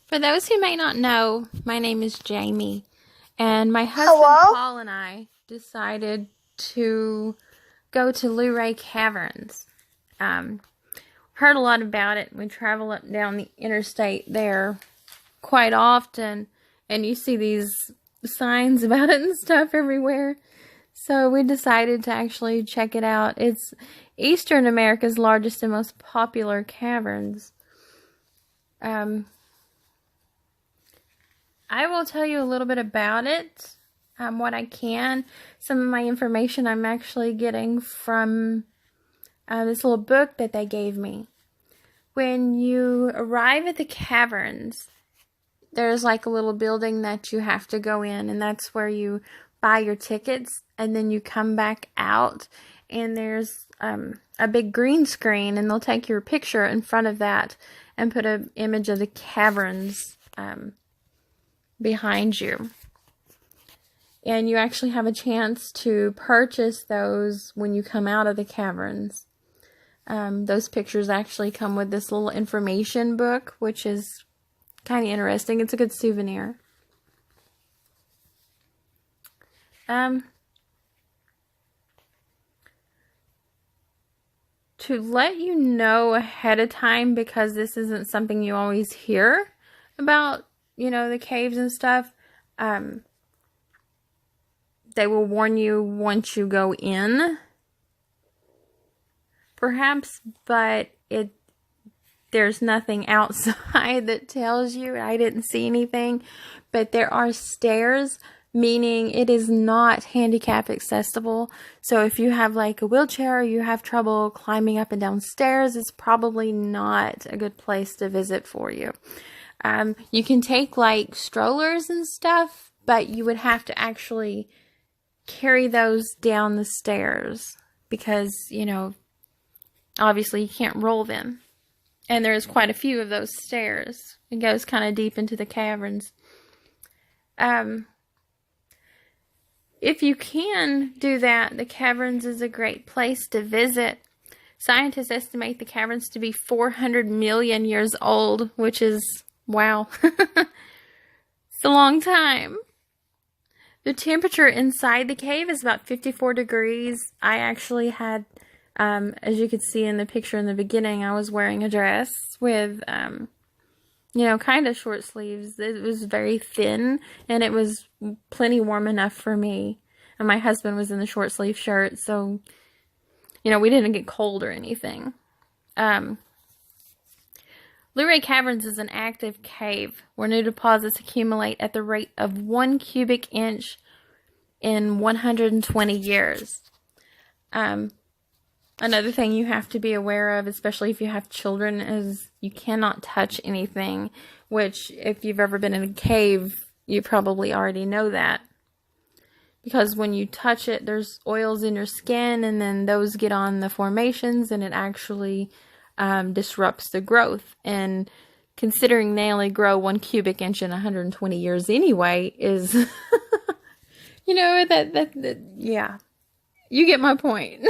For those who may not know, my name is Jamie, and my husband Hello? Paul and I decided to go to Luray Caverns. Heard a lot about it. We travel up and down the interstate there quite often, and you see these signs about it and stuff everywhere. So we decided to actually check it out. It's Eastern America's largest and most popular caverns. I will tell you a little bit about it, what I can. Some of my information I'm actually getting from this little book that they gave me. When you arrive at the caverns, there's like a little building that you have to go in, and that's where you buy your tickets, and then you come back out, and there's a big green screen, and they'll take your picture in front of that and put an image of the caverns behind you. And you actually have a chance to purchase those when you come out of the caverns. Those pictures actually come with this little information book, which is kind of interesting. It's a good souvenir. To let you know ahead of time, because this isn't something you always hear about, you know, the caves and stuff, they will warn you once you go in, perhaps, but there's nothing outside that tells you. I didn't see anything, but there are stairs, meaning it is not handicap accessible. So if you have like a wheelchair or you have trouble climbing up and down stairs, it's probably not a good place to visit for you. You can take like strollers and stuff, but you would have to actually carry those down the stairs because, you know, obviously you can't roll them. And there's quite a few of those stairs. It goes kind of deep into the caverns. If you can do that, the caverns is a great place to visit. Scientists estimate the caverns to be 400 million years old, which is, wow, it's a long time. The temperature inside the cave is about 54 degrees. I actually had, as you could see in the picture in the beginning, I was wearing a dress with, you know, kind of short sleeves. It was very thin, and it was plenty warm enough for me. And my husband was in the short sleeve shirt, so, you know, we didn't get cold or anything. Luray Caverns is an active cave where new deposits accumulate at the rate of 1 cubic inch in 120 years. Another thing you have to be aware of, especially if you have children, is you cannot touch anything, which if you've ever been in a cave, you probably already know that. Because when you touch it, there's oils in your skin, and then those get on the formations, and it actually disrupts the growth. And considering they only grow 1 cubic inch in 120 years anyway, is, you know, that yeah, you get my point.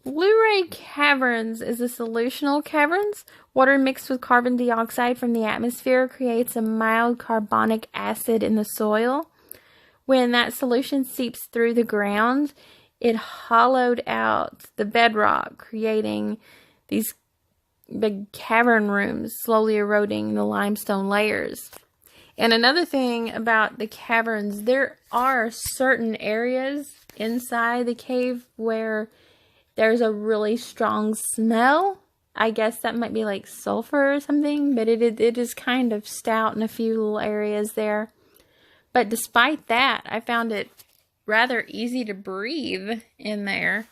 Luray Caverns is a solutional caverns. Water mixed with carbon dioxide from the atmosphere creates a mild carbonic acid in the soil. When that solution seeps through the ground, it hollowed out the bedrock, creating these big cavern rooms, slowly eroding the limestone layers. And another thing about the caverns, there are certain areas inside the cave where there's a really strong smell. I guess that might be like sulfur or something, but it is kind of stout in a few little areas there. But despite that, I found it rather easy to breathe in there.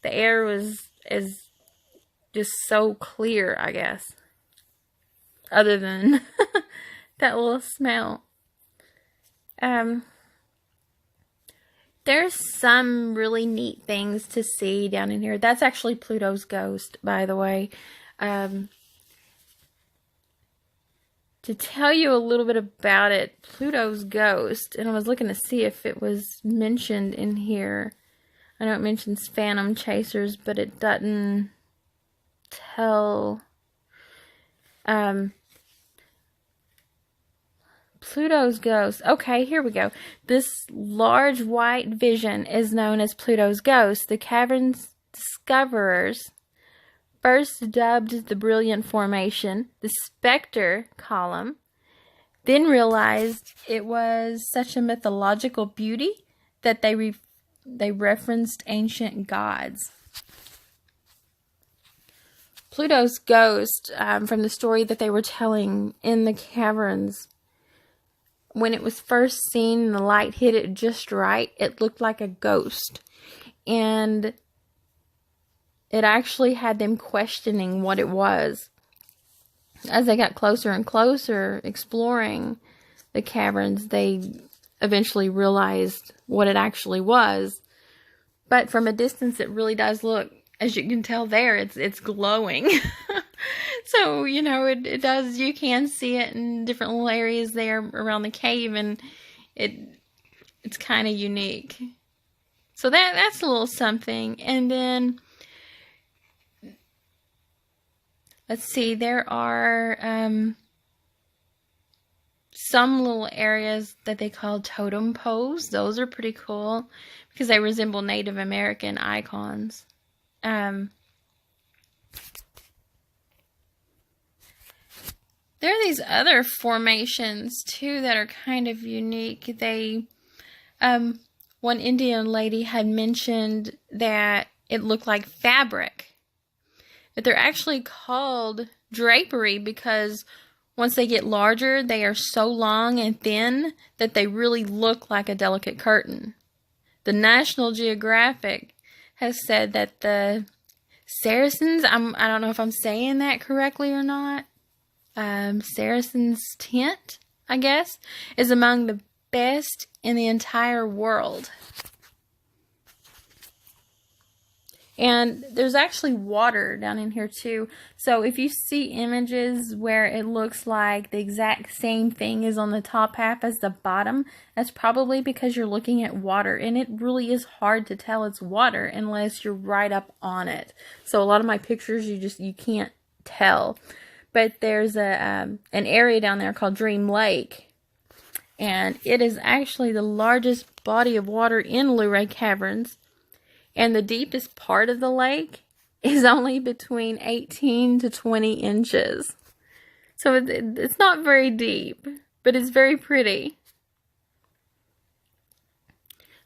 The air is just so clear, I guess. Other than that little smell. There's some really neat things to see down in here. That's actually Pluto's ghost, by the way. To tell you a little bit about it, Pluto's ghost, and I was looking to see if it was mentioned in here. I know it mentions phantom chasers, but it doesn't tell. Pluto's ghost. Okay, here we go. This large white vision is known as Pluto's ghost. The cavern's discoverers first dubbed the brilliant formation the Spectre column, then realized it was such a mythological beauty that they referenced ancient gods. Pluto's ghost, from the story that they were telling in the caverns, when it was first seen and the light hit it just right, it looked like a ghost. And it actually had them questioning what it was. As they got closer and closer exploring the caverns, they eventually realized what it actually was. But from a distance, it really does look, as you can tell there, it's glowing. So, you know, it does, you can see it in different little areas there around the cave, and it's kind of unique. So that's a little something. And then, let's see, there are some little areas that they call totem poles. Those are pretty cool because they resemble Native American icons. There are these other formations too that are kind of unique. They, one Indian lady had mentioned that it looked like fabric, but they're actually called drapery because once they get larger, they are so long and thin that they really look like a delicate curtain. The National Geographic has said that the Saracens, I don't know if I'm saying that correctly or not, Saracen's tent, I guess, is among the best in the entire world. And there's actually water down in here too. So if you see images where it looks like the exact same thing is on the top half as the bottom, that's probably because you're looking at water. And it really is hard to tell it's water unless you're right up on it. So a lot of my pictures, you can't tell. But there's an area down there called Dream Lake. And it is actually the largest body of water in Luray Caverns. And the deepest part of the lake is only between 18 to 20 inches. So it's not very deep, but it's very pretty.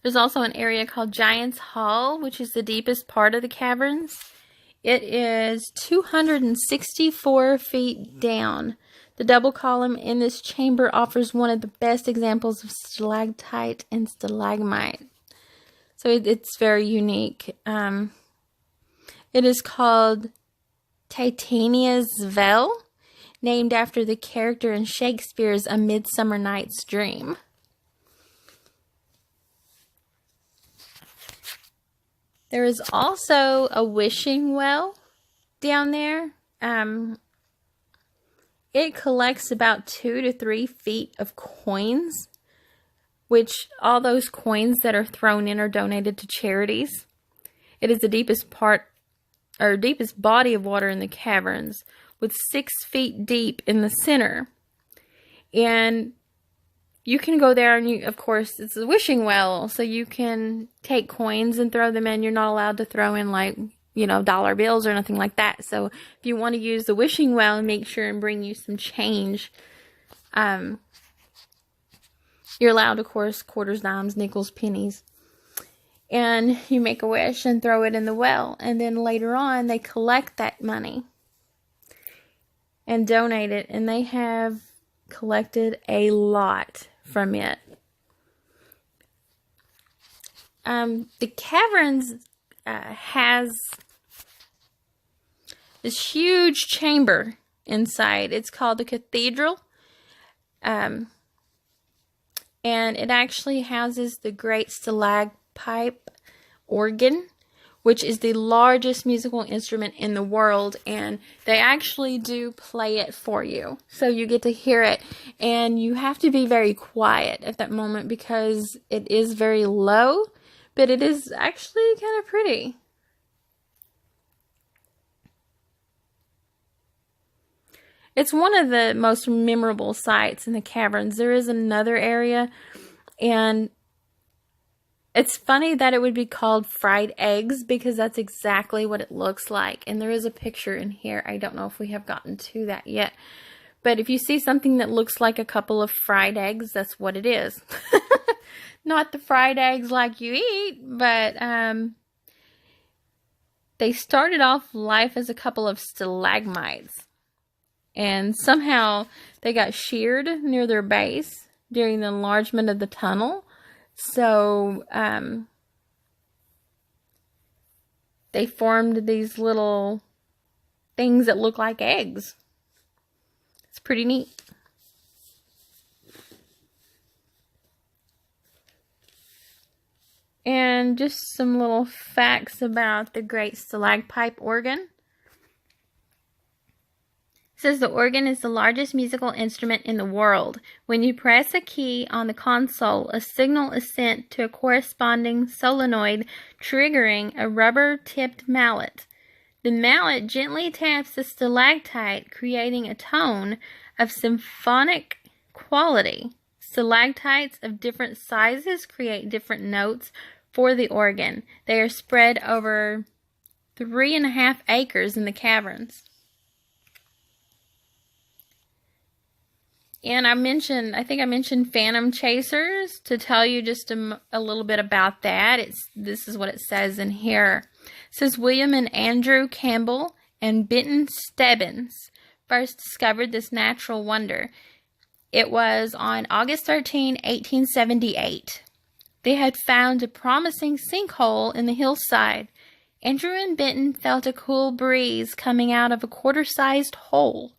There's also an area called Giant's Hall, which is the deepest part of the caverns. It is 264 feet down. The double column in this chamber offers one of the best examples of stalactite and stalagmite. So it's very unique. It is called Titania's Well, named after the character in Shakespeare's A Midsummer Night's Dream. There is also a wishing well down there. It collects about 2 to 3 feet of coins, which all those coins that are thrown in are donated to charities. It is the deepest body of water in the caverns, with 6 feet deep in the center. And you can go there and of course, it's a wishing well, so you can take coins and throw them in. You're not allowed to throw in dollar bills or nothing like that. So if you want to use the wishing well, make sure and bring you some change. You're allowed, of course, quarters, dimes, nickels, pennies. And you make a wish and throw it in the well. And then later on, they collect that money and donate it. And they have collected a lot from it. The caverns has this huge chamber inside. It's called the cathedral. And it actually houses the great Stalagtite organ, which is the largest musical instrument in the world, and they actually do play it for you. So you get to hear it, and you have to be very quiet at that moment because it is very low, But it is actually kind of pretty. It's one of the most memorable sites in the caverns. There is another area, and it's funny that it would be called fried eggs because that's exactly what it looks like. And there is a picture in here. I don't know if we have gotten to that yet. But if you see something that looks like a couple of fried eggs, that's what it is. Not the fried eggs like you eat, but they started off life as a couple of stalagmites. And somehow they got sheared near their base during the enlargement of the tunnel. So they formed these little things that look like eggs. It's pretty neat. And just some little facts about the great stalagpipe organ. It says the organ is the largest musical instrument in the world. When you press a key on the console, a signal is sent to a corresponding solenoid, triggering a rubber-tipped mallet. The mallet gently taps the stalactite, creating a tone of symphonic quality. Stalactites of different sizes create different notes for the organ. They are spread over 3.5 acres in the caverns. And I think I mentioned phantom chasers to tell you just a little bit about that. This is what it says in here. It says William and Andrew Campbell and Benton Stebbins first discovered this natural wonder. It was on August 13, 1878. They had found a promising sinkhole in the hillside. Andrew and Benton felt a cool breeze coming out of a quarter-sized hole.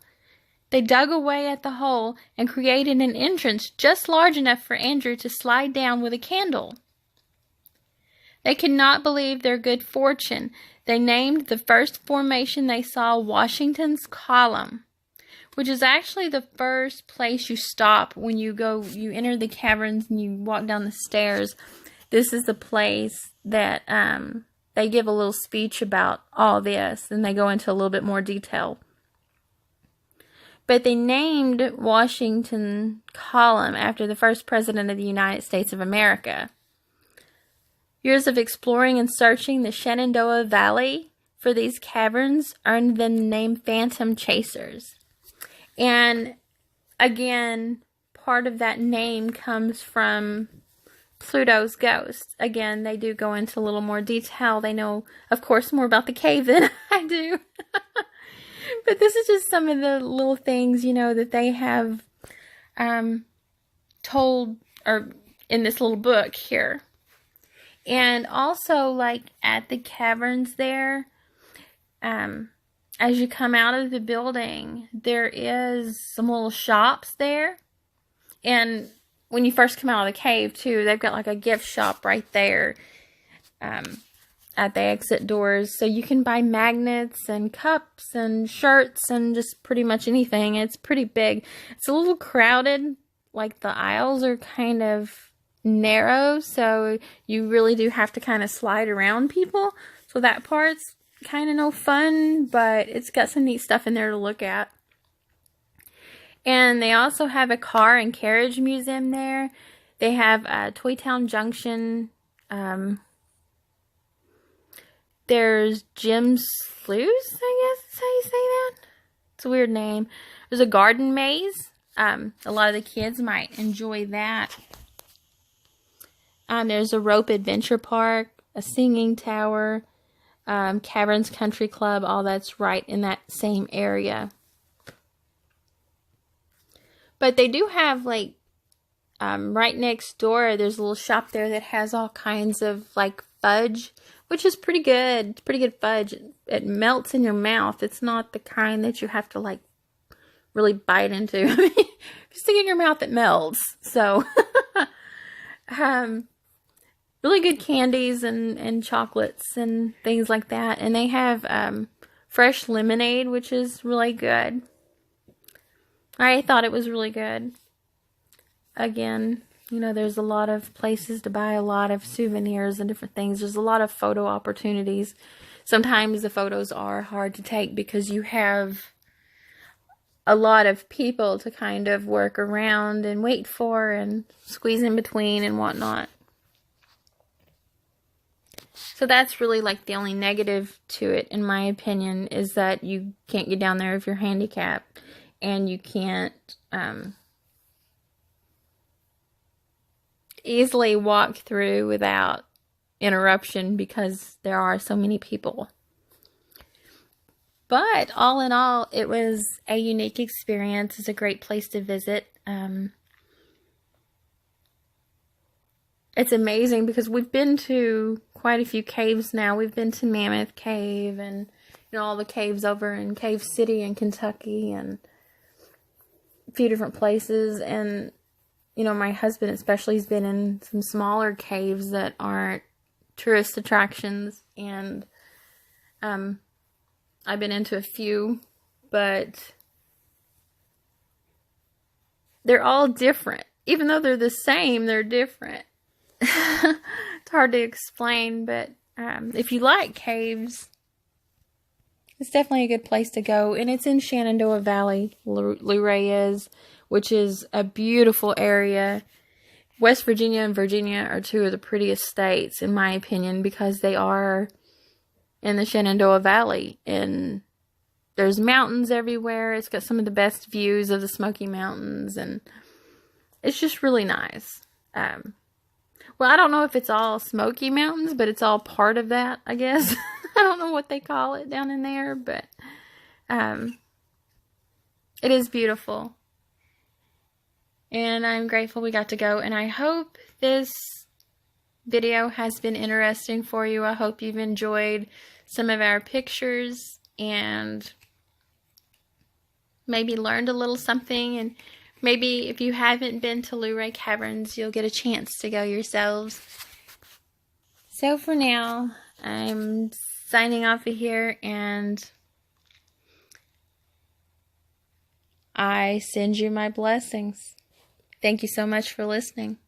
They dug away at the hole and created an entrance just large enough for Andrew to slide down with a candle. They could not believe their good fortune. They named the first formation they saw Washington's Column, which is actually the first place you stop when you enter the caverns and you walk down the stairs. This is the place that they give a little speech about all this, and they go into a little bit more detail. But they named Washington Column after the first president of the United States of America. Years of exploring and searching the Shenandoah Valley for these caverns earned them the name Phantom Chasers. And again, part of that name comes from Pluto's ghost. Again, they do go into a little more detail. They know, of course, more about the cave than I do. But this is just some of the little things, that they have told or in this little book here. And also, like, at the caverns there, as you come out of the building, there is some little shops there. And when you first come out of the cave, too, they've got, like, a gift shop right there. At the exit doors, so you can buy magnets and cups and shirts and just pretty much anything. It's pretty big. It's a little crowded, like the aisles are kind of narrow, so you really do have to kind of slide around people. So that part's kind of no fun, but it's got some neat stuff in there to look at. And they also have a car and carriage museum there. They have Toy Town Junction. There's Jim's Sluice, I guess is how you say that. It's a weird name. There's a garden maze. A lot of the kids might enjoy that. There's a rope adventure park, a singing tower, Caverns Country Club. All that's right in that same area. But they do have, like, right next door, there's a little shop there that has all kinds of, like, fudge, which is pretty good. It's pretty good fudge. It melts in your mouth. It's not the kind that you have to, like, really bite into. I mean, if you stick it in your mouth, it melts. So, really good candies and chocolates and things like that. And they have fresh lemonade, which is really good. I thought it was really good. Again, You know, there's a lot of places to buy a lot of souvenirs and different things. There's a lot of photo opportunities. Sometimes the photos are hard to take because you have a lot of people to kind of work around and wait for and squeeze in between and whatnot. So that's really like the only negative to it, in my opinion, is that you can't get down there if you're handicapped, and you can't easily walk through without interruption because there are so many people. But all in all, it was a unique experience. It's a great place to visit. It's amazing because we've been to quite a few caves now. We've been to Mammoth Cave and, you know, all the caves over in Cave City in Kentucky and a few different places. And, you know, my husband especially has been in some smaller caves that aren't tourist attractions. And I've been into a few, but they're all different. Even though they're the same, they're different. It's hard to explain, but if you like caves, it's definitely a good place to go. And it's in Shenandoah Valley, Luray is, which is a beautiful area. West Virginia and Virginia are two of the prettiest states, in my opinion, because they are in the Shenandoah Valley. And there's mountains everywhere. It's got some of the best views of the Smoky Mountains, and it's just really nice. Well, I don't know if it's all Smoky Mountains, but it's all part of that, I guess. I don't know what they call it down in there, but it is beautiful. And I'm grateful we got to go, and I hope this video has been interesting for you. I hope you've enjoyed some of our pictures and maybe learned a little something, and maybe if you haven't been to Luray Caverns, you'll get a chance to go yourselves. So for now, I'm signing off of here, and I send you my blessings. Thank you so much for listening.